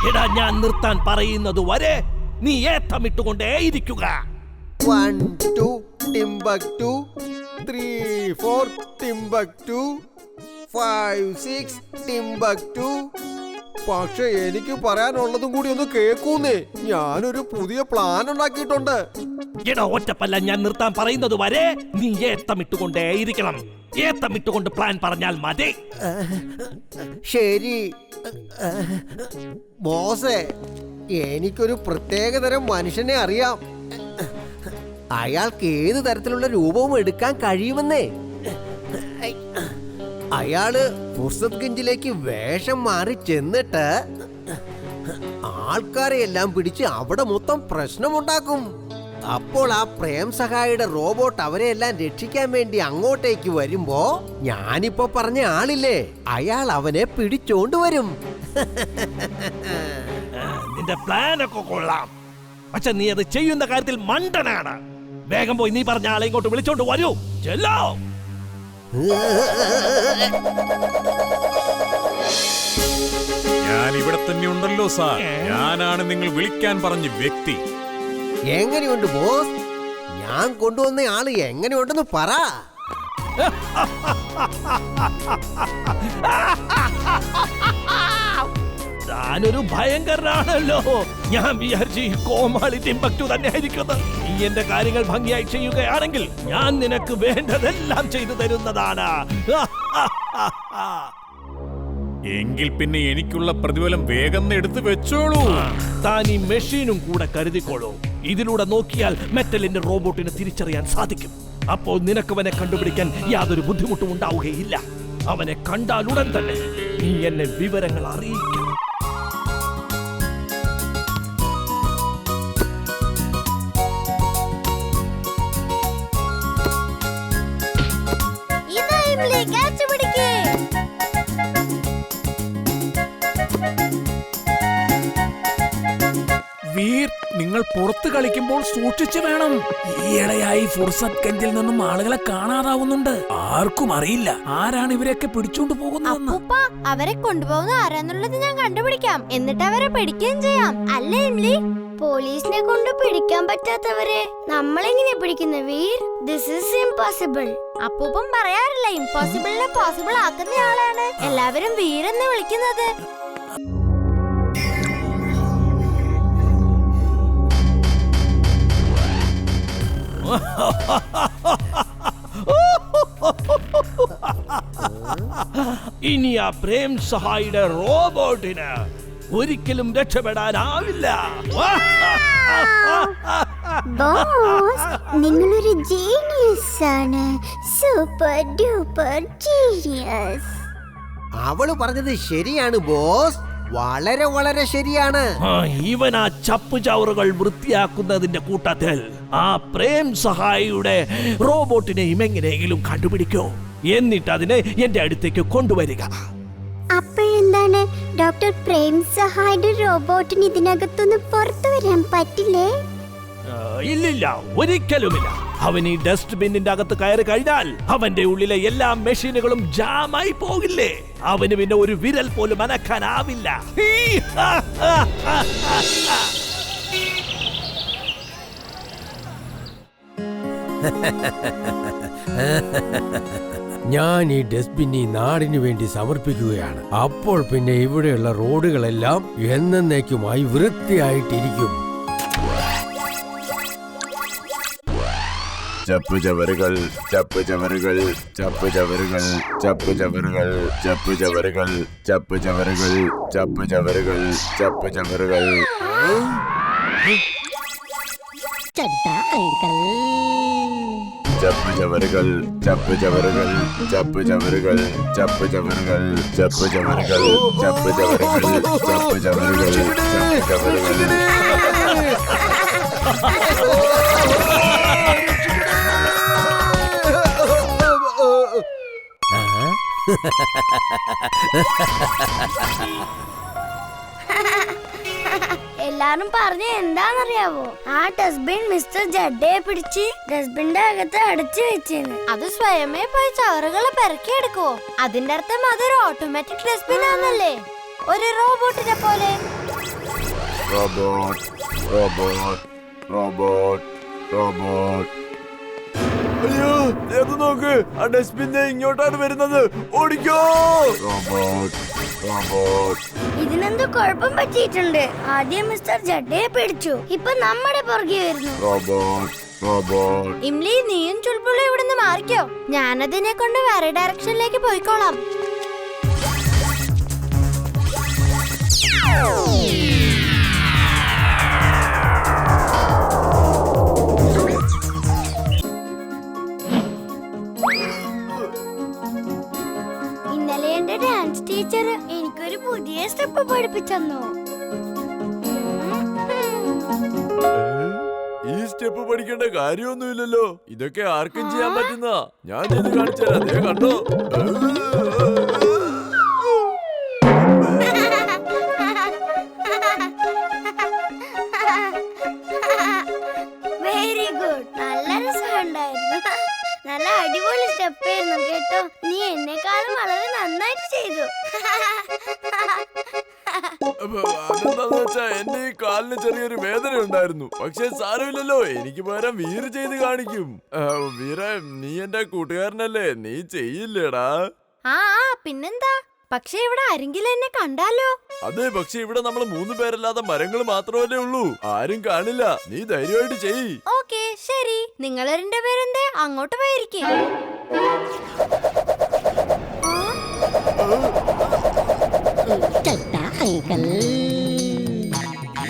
എടാ, ഞാൻ നിർത്താൻ പറയുന്നത് വരെ നീ ഏത്തമിട്ടുകൊണ്ടേയിരിക്കുക. 1 2 ടിംബക്ടു 3 4 ടിംബക്ടു 5 6 ടിംബക്ടു. പക്ഷെ എനിക്ക് പറയാനുള്ളതും കൂടി ഒന്ന് കേൾക്കൂന്നേ. ഞാനൊരു പുതിയ പ്ലാൻ ഉണ്ടാക്കിയിട്ടുണ്ട്. എടാ ഒറ്റപ്പല്ല, ഞാൻ നിർത്താൻ പറയുന്നത് വരെ നീ ഏത്തമിട്ടുകൊണ്ടേയിരിക്കണം. ഏത്തമിട്ടുകൊണ്ട് പ്ലാൻ പറഞ്ഞാൽ മതി. ശരി ബോസേ, എനിക്കൊരു പ്രത്യേകതരം മനുഷ്യനെ അറിയാം. അയാൾക്ക് ഏത് തരത്തിലുള്ള രൂപവും എടുക്കാൻ കഴിയുമെന്നേ. അയാള് ഫുർസത് ഗഞ്ചിലേക്ക് വേഷം മാറി ചെന്നിട്ട് ആൾക്കാരെ എല്ലാം പിടിച്ച് അവിടെ മൊത്തം പ്രശ്നമുണ്ടാക്കും. അപ്പോൾ ആ പ്രേം സഹായിയുടെ റോബോട്ട് അവരെ എല്ലാം രക്ഷിക്കാൻ വേണ്ടി അങ്ങോട്ടേക്ക് വരുമ്പോ ഞാനിപ്പോ പറഞ്ഞ ആളില്ലേ, അയാൾ അവനെ പിടിച്ചോണ്ട് വരും. നിന്റെ പ്ലാനൊക്കെ കൊള്ളാം, പക്ഷെ നീ അത് ചെയ്യുന്ന കാര്യത്തിൽ മണ്ടനാണ്. വേഗം പോയി നീ പറഞ്ഞ ആളെ ഇങ്ങോട്ട് വിളിച്ചോണ്ട് വരൂ. ചെല്ലോ. ഞാൻ ഇവിടെ തന്നെ ഉണ്ടല്ലോ സാർ. ഞാനാണ് നിങ്ങൾ വിളിക്കാൻ പറഞ്ഞ വ്യക്തി. എങ്ങനെയുണ്ട് ബോസ്? ഞാൻ കൊണ്ടുവന്ന ആള് എങ്ങനെയുണ്ടെന്ന് പറ. താനൊരു ഭയങ്കരനാണല്ലോ. ഞാൻ വിചാരിച്ചു കോമാളി ടിംബക്ടു തന്നെ ആയിരിക്കുന്നത്. നീ എന്റെ കാര്യങ്ങൾ ഭംഗിയായി ചെയ്യുകയാണെങ്കിൽ ഞാൻ നിനക്ക് വേണ്ടതെല്ലാം ചെയ്തു തരുന്നതാണ്. എങ്കിൽ പിന്നെ എനിക്കുള്ള പ്രതിഫലം വേഗം എടുത്ത് വെച്ചോളൂ. താൻ ഈ മെഷീനും കൂടെ കരുതിക്കോളൂ. ഇതിലൂടെ നോക്കിയാൽ മെറ്റലിന്റെ റോബോട്ടിനെ തിരിച്ചറിയാൻ സാധിക്കും. അപ്പോൾ നിനക്കവനെ കണ്ടുപിടിക്കാൻ യാതൊരു ബുദ്ധിമുട്ടും ഉണ്ടാവുകയില്ല. അവനെ കണ്ടാൽ ഉടൻ തന്നെ നീ എന്നെ വിവരങ്ങൾ അറിയിക്കണം. വീർ, നിങ്ങൾ പുറത്ത് കളിക്കുമ്പോൾ സൂക്ഷിച്ചു വേണം. ഈയിടെയായി ഫുർസത് ഗഞ്ചിൽ നിന്നും ആളുകളെ കാണാതാവുന്നുണ്ട്. ആർക്കും അറിയില്ല ആരാണ് ഇവരെയൊക്കെ പിടിച്ചോണ്ട് പോകുന്നതെന്ന്. അവരെ കൊണ്ടുപോകുന്ന ആരാന്നുള്ളത് ഞാൻ കണ്ടുപിടിക്കാം. എന്നിട്ട് അവരെ പിടിക്കുകയും ചെയ്യാം. അല്ലേ ഇംലി? പോലീസിനെ കൊണ്ട് പിടിക്കാൻ പറ്റാത്തവരെ നമ്മളെങ്ങനെ പിടിക്കുന്ന വീർ? This is impossible. അപ്പൂപ്പൻ പറയാറില്ല, ഇംപോസിബിളിനെ പോസിബിൾ ആക്കുന്നയാളാണ് എല്ലാവരും വീരെന്ന് വിളിക്കുന്നത്. ഇനി ആ പ്രേം സഹായിയുടെ റോബോട്ടിന് ഒരിക്കലും രക്ഷപ്പെടാനാവില്ല. ബോസ്, നിങ്ങളൊരു ജീനിയസ് ആണ്. Super duper genius. അവള് പറഞ്ഞത് ശരിയാണ് ബോസ്, വളരെ വളരെ ശരിയാണ്. ഇവൻ ആ ചപ്പു ചവറുകൾ വൃത്തിയാക്കുന്നതിന്റെ കൂട്ടത്തിൽ ആ പ്രേം സഹായിയുടെ റോബോട്ടിനെയും എങ്ങനെയെങ്കിലും കണ്ടുപിടിക്കോ. എന്നിട്ട് അതിനെ എന്റെ അടുത്തേക്ക് കൊണ്ടുവരിക. അപ്പോഴെന്താണ് ഡോക്ടർ പ്രേം സഹായിയുടെ റോബോട്ടിന് ഇതിനകത്തുനിന്ന് പുറത്തു വരാൻ പറ്റില്ലേ? ഇല്ലില്ല, ഒരിക്കലുമില്ല. അവൻ ഈ ഡസ്റ്റ്ബിന്നിന്റെ അകത്ത് കയറി കഴിഞ്ഞാൽ അവന്റെ ഉള്ളിലെ എല്ലാ മെഷീനുകളും ജാമായി പോകില്ലേ. അവന് പിന്നെ ഒരു വിരൽ പോലും അനക്കാനാവില്ല. ഞാൻ ഈ ഡസ്റ്റ്ബിൻ ഈ നാടിനു വേണ്ടി സമർപ്പിക്കുകയാണ്. അപ്പോൾ പിന്നെ ഇവിടെയുള്ള റോഡുകളെല്ലാം എന്നേക്കുമായി വൃത്തിയായിട്ടിരിക്കും. ചപ്പ് ചവറുകൾ, ചപ്പ് ചവറുകൾ, ചപ്പ് ചവറുകൾ, ചപ്പ് ചവറുകൾ, ചപ്പ് ചവറുകൾ, ചപ്പ് ചവറുകൾ, ചപ്പ് ചവറുകൾ, ചപ്പ് ചവറുകൾ. ചപ്പ് ചവറുകൾ, ചപ്പ് ചവറുകൾ, ചപ്പ് ചവറുകൾ, ചപ്പ് ചവറുകൾ, ചപ്പ് ചവറുകൾ, ചപ്പ് ചവറുകൾ, ചപ്പ് ചവറുകൾ, ചപ്പ് ചവറുകൾ. എല്ലാരും പറഞ്ഞ എന്താന്നറിയാവോ? ആ ഡസ്റ്റ്ബിൻ മിസ്റ്റർ ജഡ്ഡയെ പിടിച്ച് ഡസ്റ്റ്ബിന്റെ അകത്ത് അടച്ചു വെച്ചേന്ന്. അത് സ്വയമേ പോയി ചവറുകളെ പെറുക്കിയെടുക്കുവോ? അതിന്റെ അർത്ഥം അതൊരു ഓട്ടോമാറ്റിക് ഡസ്റ്റ്ബിൻ ആണല്ലേ, ഒരു റോബോട്ടിനെ പോലെ. Robot robot robot robot. അയ്യോ അത് നോക്ക്, ആ ഡസ്റ്റ്ബിൻ ഇങ്ങോട്ടാണ് വരുന്നത്. ഓടിക്കോ. Robot robot. ഇതിനെന്തോ കുഴപ്പം പറ്റിയിട്ടുണ്ട്. ആദ്യം മിസ്റ്റർ ജഡ്ഡയെ പിടിച്ചു, ഇപ്പൊ നമ്മുടെ പുറകെ വരുന്നു. Robot robot. ഇംലി, നീയും ചുൾബുളും ഇവിടുന്ന് മാറിക്കോ. ഞാനതിനെ കൊണ്ട് വേറെ ഡയറക്ഷനിലേക്ക് പോയിക്കോളാം. ഇന്നലെ എന്റെ ഡാൻസ് ടീച്ചർ എനിക്കൊരു പുതിയ സ്റ്റെപ്പ് പഠിപ്പിച്ചു. ഈ സ്റ്റെപ്പ് പഠിക്കേണ്ട കാര്യമൊന്നുമില്ലല്ലോ. ഇതൊക്കെ ആർക്കും ചെയ്യാൻ പറ്റുന്ന. ഞാൻ ചെയ്ത് കാണിച്ചു തരാം. ദേ കണ്ടോ. Very good. നല്ല രസമുണ്ടായിരുന്നു. നല്ല അടിപൊളി സ്റ്റെപ്പ് ആയിരുന്നു കേട്ടോ. നീ എന്നെക്കാളും വളരെ നന്നായിട്ട് ചെയ്തു. അതെന്താന്ന് വെച്ചാ എന്റെ ഈ കാലിന് ചെറിയൊരു വേദന ഉണ്ടായിരുന്നു. പക്ഷെ സാരമില്ലല്ലോ, എനിക്ക് പകരം വീർ ചെയ്ത് കാണിക്കും. വീര, നീ എന്റെ കൂട്ടുകാരനല്ലേ, നീ ചെയ്യില്ലേടാ? ആ പിന്നെന്താ. പക്ഷെ ഇവിടെ ആരെങ്കിലും എന്നെ കണ്ടാലോ? അതെ, പക്ഷെ ഇവിടെ നമ്മൾ 3 പേരല്ലാതെ മരങ്ങൾ മാത്രമല്ലേ ഉള്ളൂ. ആരും കാണില്ല. നീ ധൈര്യമായിട്ട് ചെയ്. ഓക്കേ, ശരി. നിങ്ങൾ രണ്ടുപേരെന്തേ അങ്ങോട്ട് പോയിരിക്കും.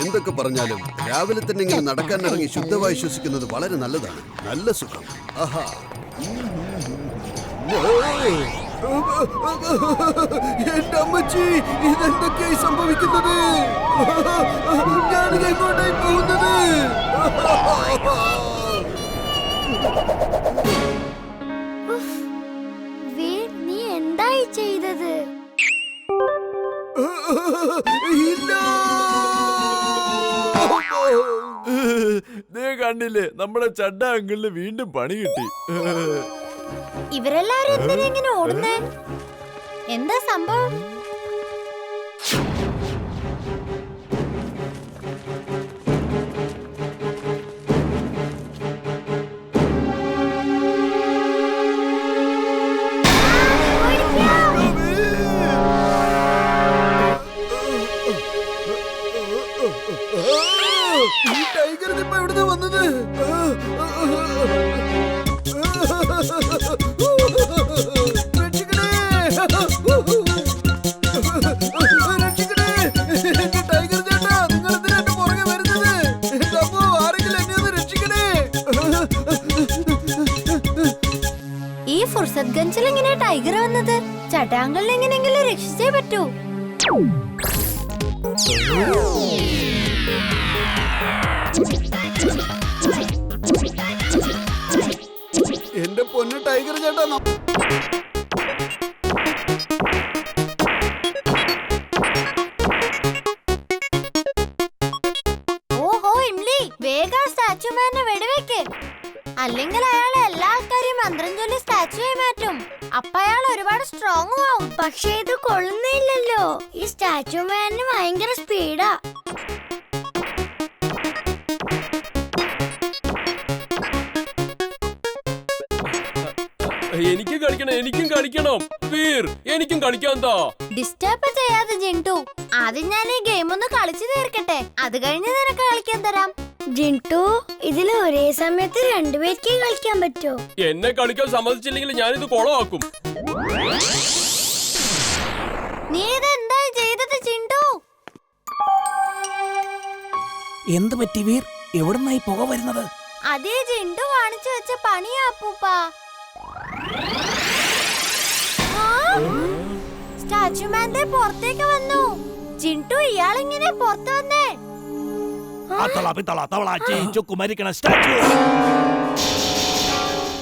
എന്തൊക്കെ പറഞ്ഞാലും രാവിലെ തന്നെ ഇങ്ങനെ നടക്കാൻ ഇറങ്ങി ശുദ്ധമായി ശ്വസിക്കുന്നത് വളരെ നല്ലതാണ്. നല്ല സുഖം. ആഹാ. എന്റെ അമ്മച്ചി, ഇതെന്തൊക്കെയായി സംഭവിക്കുന്നത്? ഞാനിത് എങ്ങോട്ടായി പോകുന്നത്? നീ എന്തായി ചെയ്തത്? ഇല്ല. നീ കണ്ടില്ലേ, നമ്മുടെ ചഡ്ഡ അങ്കിളിന് വീണ്ടും പണി കിട്ടി. ഇവരെല്ലാരും എന്തിനാ ഇങ്ങനെ ഓടുന്നേ? എന്താ സംഭവം? ഈ ടൈഗർ ഇപ്പൊ എവിടുന്നാ വന്നത്? ഈ ഫുർസത് ഗഞ്ചിൽ എങ്ങനെ ടൈഗർ വന്നത്? ചട്ടാങ്കളിൽ എങ്ങനെയെങ്കിലും രക്ഷിച്ചേ പറ്റൂ. എന്റെ പൊന്നു ടൈഗർ ചേട്ടാ, ഓഹോ ഇംലി, വേഗം സ്റ്റാച്യുമാനെ വെടിവെക്ക്. അല്ലെങ്കിൽ അയാൾ എല്ലാ ആൾക്കാരെയും മന്ത്രം ചൊല്ലി സ്റ്റാച്യുവായി മാറ്റും. അപ്പൊ അയാൾ ഒരുപാട് സ്ട്രോങ് ആവും. പക്ഷെ ഇത് കൊള്ളുന്നില്ലല്ലോ. ഈ സ്റ്റാച്യുമാന് ഭയങ്കര സ്പീഡാ. എനിക്കും കളിക്കണം. വീർ, എനിക്കും കളിക്കാൻ താ. ഡിസ്റ്റർബ് ചെയ്യാതെ ജിൻടു. ആദ്യം ഞാൻ ഈ ഗെയിം ഒന്ന് കളിച്ചു തീർക്കട്ടെ, അത് കഴിഞ്ഞ് നിനക്ക് കളിക്കാൻ തരാം. ജിൻടു, ഇതിൽ ഒരേ സമയത്ത് രണ്ടുപേർക്ക് കളിക്കാൻ പറ്റോ? എന്നെ കളിക്കാൻ സമ്മതിച്ചില്ലെങ്കിൽ ഞാനിത് കൊളമാക്കും. നീ ഇത് എന്തായി ചെയ്തത് ജിൻടു? എന്ത് പറ്റി വീർ? എവിടുന്നായി പുക വരുന്നത്? അതേ ജിൻടു കാണിച്ചു വെച്ച പണിയാ അപ്പൂപ്പ. സ്റ്റാച്യുമാന്റെ പുറത്തേക്ക് വന്നു. ജിൻടു, ഇയാളിങ്ങനെ പുറത്ത് വന്നേ. അത്തള പിത്തള തവള ചുക്കു മരിക്കണ സ്റ്റാച്യു.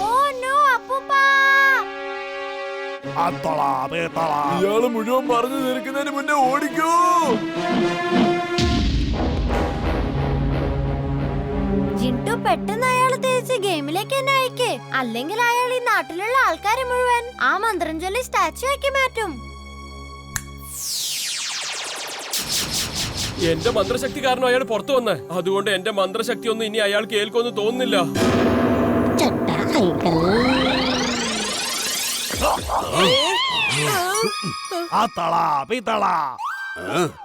ഓ നോ അപ്പൂപ്പ. അത്തള പിത്തള. ഇയാള് മുഴുവൻ പറഞ്ഞു തീർക്കുന്നതിന് മുന്നേ ഓടിക്കൂ. ജിൻടു, പെട്ടെന്ന് അയാൾ തിരിച്ച് ഗെയിമിലേക്ക് തന്നെ അയക്കേ. അല്ലെങ്കിൽ അയാൾ ഈ നാട്ടിലുള്ള ആൾക്കാരെ മുഴുവൻ ആ മന്ത്രം ചൊല്ലി സ്റ്റാച്യു ആക്കി മാറ്റും. എന്റെ മന്ത്രശക്തി കാരണം അയാൾ പുറത്തു വന്നേ. അതുകൊണ്ട് എന്റെ മന്ത്രശക്തി ഒന്നും ഇനി അയാൾ കേൾക്കുമെന്ന് തോന്നുന്നില്ല.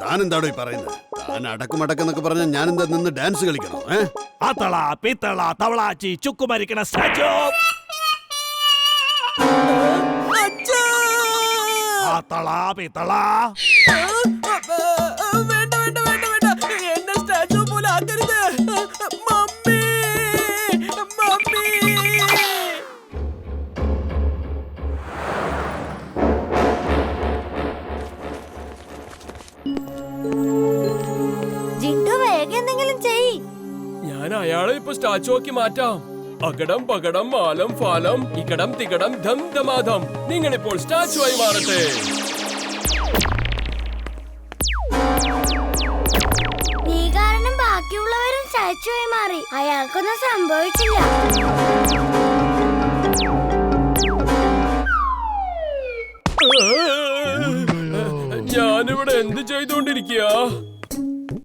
താൻ എന്താടോ ഈ പറയുന്നത്? താൻ അടക്കുമടക്കെന്നൊക്കെ പറഞ്ഞാൽ ഞാൻ എന്താ നിന്ന് ഡാൻസ് കളിക്കണോ? ആത്തള പിത്തള തവളാച്ചി ചുക്കുമരിക്കണ സ്റ്റാച്ചു. ആത്തള പിത്തള. വേണ്ട വേണ്ട വേണ്ട വേണ്ട, എന്നെ സ്റ്റാച്ചു പോലെ ആക്കരുത്. Mummy mummy. ജിണ്ടു വേഗം എന്തെങ്കിലും ചെയ്. ഞാൻ അയാളെ ഇപ്പൊ സ്റ്റാച്ചു ആക്കി മാറ്റാം. അകടം പകടം മാലം ഫാലം ഇക്കടം തികടം ധം ധമാധം. നിങ്ങളിപ്പോൾ സ്റ്റാച്ചു ആയി മാറട്ടെ. നീ കാരണം ബാക്കിയുള്ളവരും സ്റ്റാച്ചു ആയി മാറി. അയാൾക്കൊന്നും സംഭവിച്ചില്ല. ഞാനിവിടെ എന്ത് ചെയ്തുകൊണ്ടിരിക്കുക?